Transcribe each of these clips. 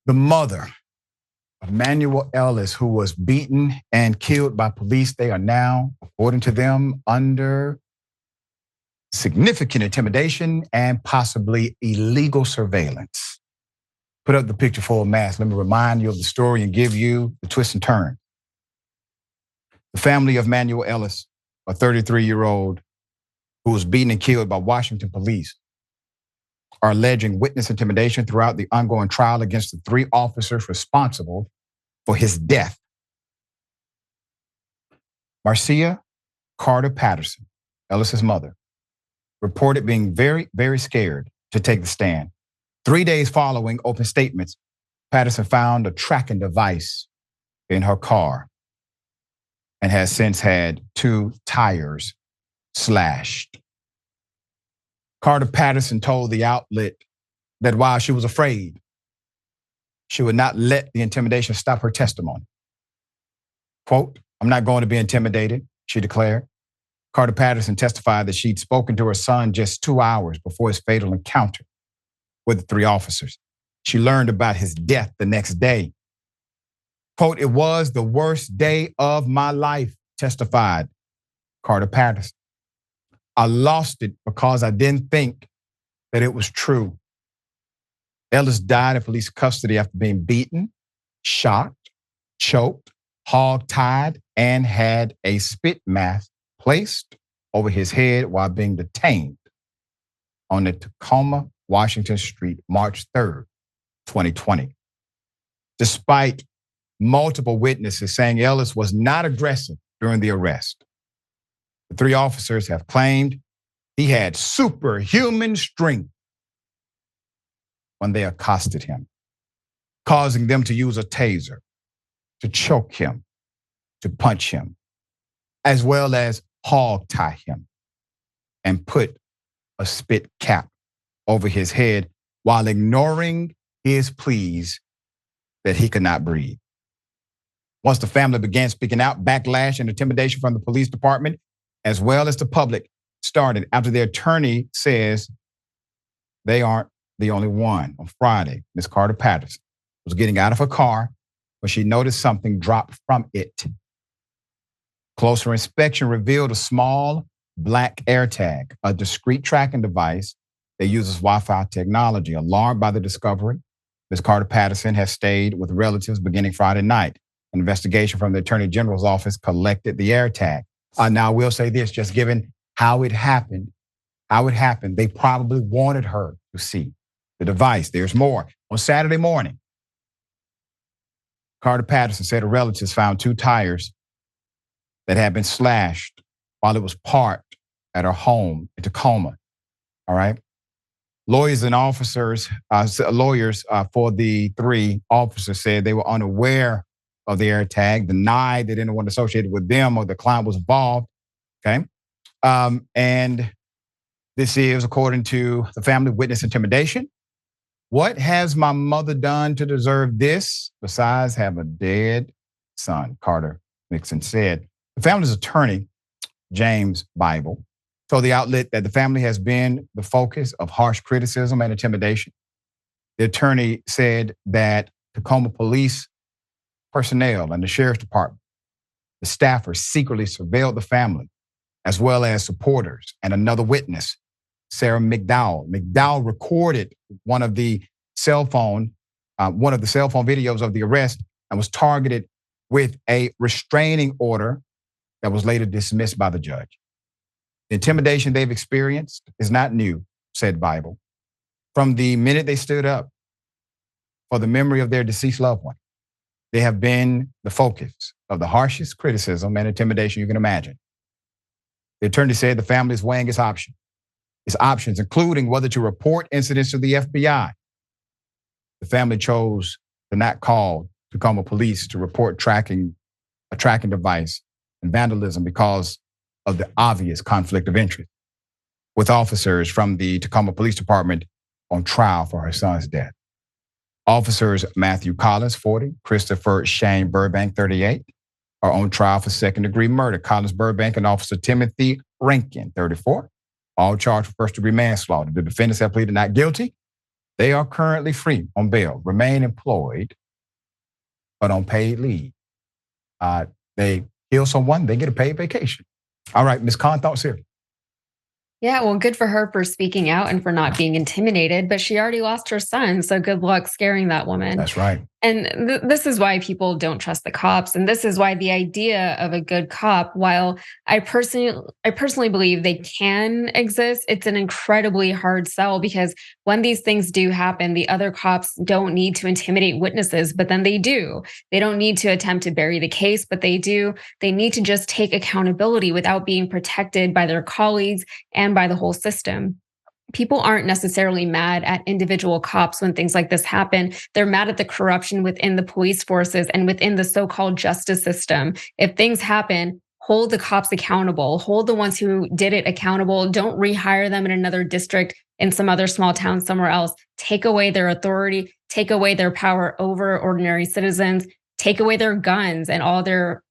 The mother of Manuel Ellis, who was beaten and killed by police, they are now, according to them, under significant intimidation and possibly illegal surveillance. Put up the picture full mass. Let me remind you of the story and give you the twist and turn. The family of Manuel Ellis, a 33-year-old who was beaten and killed by Washington police, are alleging witness intimidation throughout the ongoing trial against the 3 officers responsible for his death. Marcia Carter-Patterson, Ellis's mother, reported being very, very scared to take the stand. 3 days following open statements, Patterson found a tracking device in her car and has since had 2 tires slashed. Carter-Patterson told the outlet that while she was afraid, she would not let the intimidation stop her testimony. Quote, "I'm not going to be intimidated," she declared. Carter-Patterson testified that she'd spoken to her son just 2 hours before his fatal encounter with the 3 officers. She learned about his death the next day. Quote, "It was the worst day of my life," testified Carter-Patterson. "I lost it because I didn't think that it was true." Ellis died in police custody after being beaten, shot, choked, hog-tied, and had a spit mask placed over his head while being detained on the Tacoma, Washington Street, March 3rd, 2020. Despite multiple witnesses saying Ellis was not aggressive during the arrest, the 3 officers have claimed he had superhuman strength when they accosted him, causing them to use a taser, to choke him, to punch him, as well as hog-tie him and put a spit cap over his head while ignoring his pleas that he could not breathe. Once the family began speaking out, backlash and intimidation from the police department, as well as the public, started after their attorney says they aren't the only one. On Friday, Ms. Carter-Patterson was getting out of her car when she noticed something drop from it. Closer inspection revealed a small black AirTag, a discrete tracking device that uses Wi-Fi technology. Alarmed by the discovery, Ms. Carter-Patterson has stayed with relatives beginning Friday night. An investigation from the Attorney General's office collected the AirTag. Now, I will say this, just given how it happened, they probably wanted her to see the device. There's more. On Saturday morning, Carter-Patterson said her relatives found 2 tires that had been slashed while it was parked at her home in Tacoma. All right. Lawyers and officers, lawyers for the 3 officers said they were unaware of the AirTag, denied that anyone associated with them or the client was involved. Okay. And this is, according to the family, witness intimidation. "What has my mother done to deserve this besides have a dead son?" Carter Nixon said. The family's attorney, James Bible, told the outlet that the family has been the focus of harsh criticism and intimidation. The attorney said that Tacoma police personnel and the sheriff's department, the staffers secretly surveilled the family, as well as supporters and another witness, Sarah McDowell. McDowell recorded one of the cell phone videos of the arrest and was targeted with a restraining order that was later dismissed by the judge. The intimidation they've experienced is not new, said Bible. From the minute they stood up for the memory of their deceased loved one, they have been the focus of the harshest criticism and intimidation you can imagine. The attorney said the family is weighing its options, including whether to report incidents to the FBI. The family chose to not call Tacoma police to report a tracking device and vandalism because of the obvious conflict of interest, with officers from the Tacoma Police Department on trial for her son's death. Officers Matthew Collins, 40, Christopher Shane Burbank, 38, are on trial for second-degree murder. Collins, Burbank, and Officer Timothy Rankine, 34, all charged with first-degree manslaughter. The defendants have pleaded not guilty They are currently free on bail, remain employed, but on paid leave. They kill someone, they get a paid vacation. All right, Ms. Khan, thoughts here? Yeah, well, good for her for speaking out and for not being intimidated, but she already lost her son. So good luck scaring that woman. That's right. And this is why people don't trust the cops. And this is why the idea of a good cop, while I personally believe they can exist, it's an incredibly hard sell because when these things do happen, the other cops don't need to intimidate witnesses, but then they do. They don't need to attempt to bury the case, but they do. They need to just take accountability without being protected by their colleagues and by the whole system. People aren't necessarily mad at individual cops when things like this happen. They're mad at the corruption within the police forces and within the so-called justice system. If things happen, hold the cops accountable, hold the ones who did it accountable. Don't rehire them in another district in some other small town somewhere else. Take away their authority, take away their power over ordinary citizens, take away their guns and all their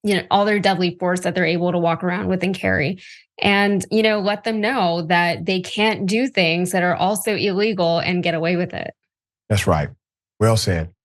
deadly force that they're able to walk around with and carry. And, let them know that they can't do things that are also illegal and get away with it. That's right. Well said.